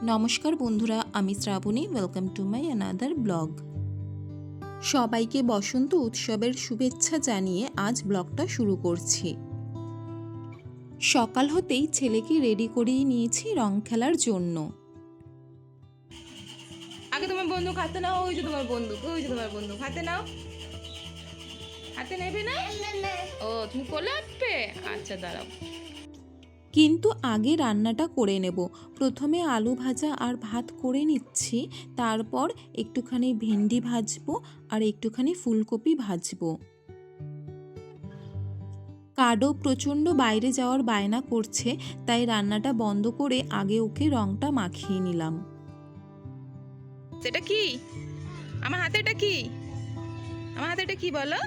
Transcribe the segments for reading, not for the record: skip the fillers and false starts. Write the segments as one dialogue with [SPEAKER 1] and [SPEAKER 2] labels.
[SPEAKER 1] নমস্কার বন্ধুরা, আমি Shraboni. Welcome to my another blog. সবাইকে বসন্ত উৎসবের শুভেচ্ছা জানিয়ে আজ ব্লগটা শুরু করছি। সকাল হতেই ছেলেকে রেডি করিয়ে নিয়েছি রং খেলার জন্য।
[SPEAKER 2] আগে তোমার বন্দুক হাতে নাও। ওই যে তোমার বন্দুক, ওই যে তোমার বন্দুক হাতে নাও। হাতে নেবে না? ও তুমি কোলে আসবে? আচ্ছা দাঁড়াও।
[SPEAKER 1] কিন্তু আগে রান্নাটা করে নেব। প্রথমে আলু ভাজা আর ভাত করে নিচ্ছি, তারপর একটুখানি ভেন্ডি ভাজবো আর একটুখানি ফুলকপি ভাজবো। কাডো প্রচণ্ড বাইরে যাওয়ার বায়না করছে, তাই রান্নাটা বন্ধ করে আগে ওকে রংটা মাখিয়ে নিলাম।
[SPEAKER 2] সেটা কি? আমার হাতে এটা কি? আমার হাতে এটা কি বলো?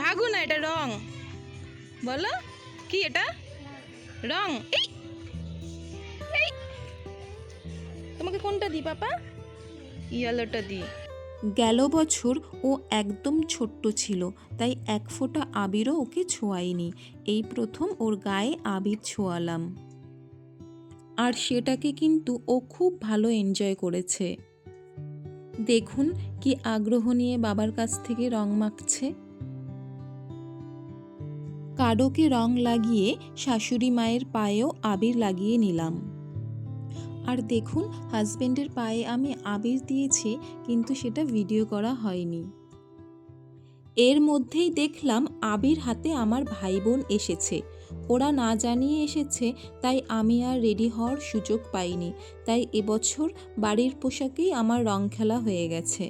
[SPEAKER 2] ভাগু না, এটা রং। বলো কি এটা? রং। এই এই তোমাকে কোনটা দিই পাপা? ইয়েলোটা দিই।
[SPEAKER 1] গেল বছর ও একদম ছোট্ট ছিল, তাই এক ফোঁটা আবিরও ওকে ছোঁয়াইনি। এই প্রথম ওর গায়ে আবির ছোঁয়ালাম, আর সেটাকে কিন্তু ও খুব ভালো এনজয় করেছে। দেখুন কি আগ্রহ নিয়ে বাবার কাছ থেকে রং মাখছে। কাডোকে রং লাগিয়ে শাশুড়ি মায়ের পায়েও আবির লাগিয়ে নিলাম। আর দেখুন, হাজবেন্ডের পায়ে আমি আবির দিয়েছি, কিন্তু সেটা ভিডিও করা হয়নি। এর মধ্যেই দেখলাম আবির হাতে আমার ভাই বোন এসেছে। ওরা না জানিয়ে এসেছে, তাই আমি আর রেডি হওয়ার সুযোগ পাইনি। তাই এবছর বাড়ির পোশাকেই আমার রং খেলা হয়ে গেছে।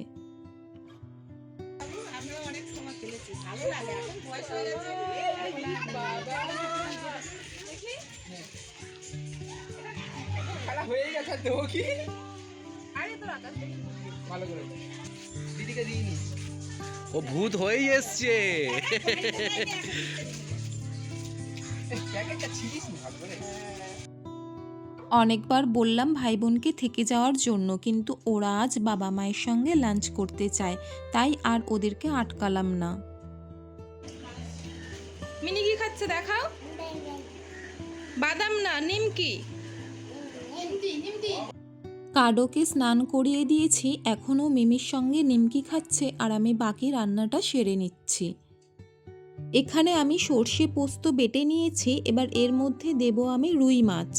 [SPEAKER 3] হয়ে গেছে তো কি?
[SPEAKER 2] আরে তোর আকাশ
[SPEAKER 3] ভালো করে দিদিকে দিইনি।
[SPEAKER 4] ও ভূত হয়েই এসছে।
[SPEAKER 3] প্যাকেটটা ছিলিস না ভালো করে।
[SPEAKER 1] অনেকবার বললাম ভাই বোনকে থেকে যাওয়ার জন্য, কিন্তু ওরা আজ বাবা মায়ের সঙ্গে লাঞ্চ করতে চায়, তাই আর ওদেরকে আটকালাম না।
[SPEAKER 2] মিনি কি খাচ্ছে দেখাও। বাদাম না, নিমকি।
[SPEAKER 1] কাডোকে স্নান করিয়ে দিয়েছি, এখনও মিমির সঙ্গে নিমকি খাচ্ছে, আর আমি বাকি রান্নাটা সেরে নিচ্ছি। এখানে আমি সর্ষে পোস্ত বেটে নিয়েছি, এবার এর মধ্যে দেব আমি রুই মাছ,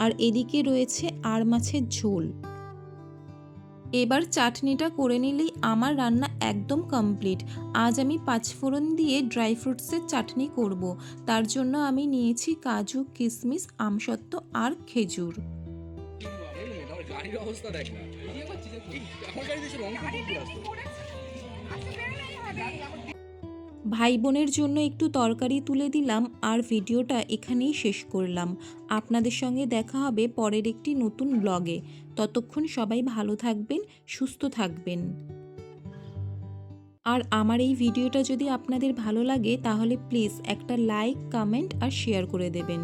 [SPEAKER 1] আর এদিকে রয়েছে আর মাছের ঝোল। এবার চাটনিটা করে নিলেই আমার রান্না একদম কমপ্লিট। আজ আমি পাঁচফোড়ন দিয়ে ড্রাই ফ্রুটসের চাটনি করব। তার জন্য আমি নিয়েছি কাজু, কিশমিশ, আমসত্ত্ব আর খেজুর।
[SPEAKER 4] গাড়ির অবস্থা দেখ না। আমার গাড়ি দেশে রং
[SPEAKER 1] ভাই বোনের জন্য একটু তরকারি তুলে দিলাম, আর ভিডিওটা এখানেই শেষ করলাম। আপনাদের সঙ্গে দেখা হবে পরের একটি নতুন ব্লগে। ততক্ষণ সবাই ভালো থাকবেন, সুস্থ থাকবেন। আর আমার এই ভিডিওটা যদি আপনাদের ভালো লাগে, তাহলে প্লিজ একটা লাইক, কমেন্ট আর শেয়ার করে দেবেন।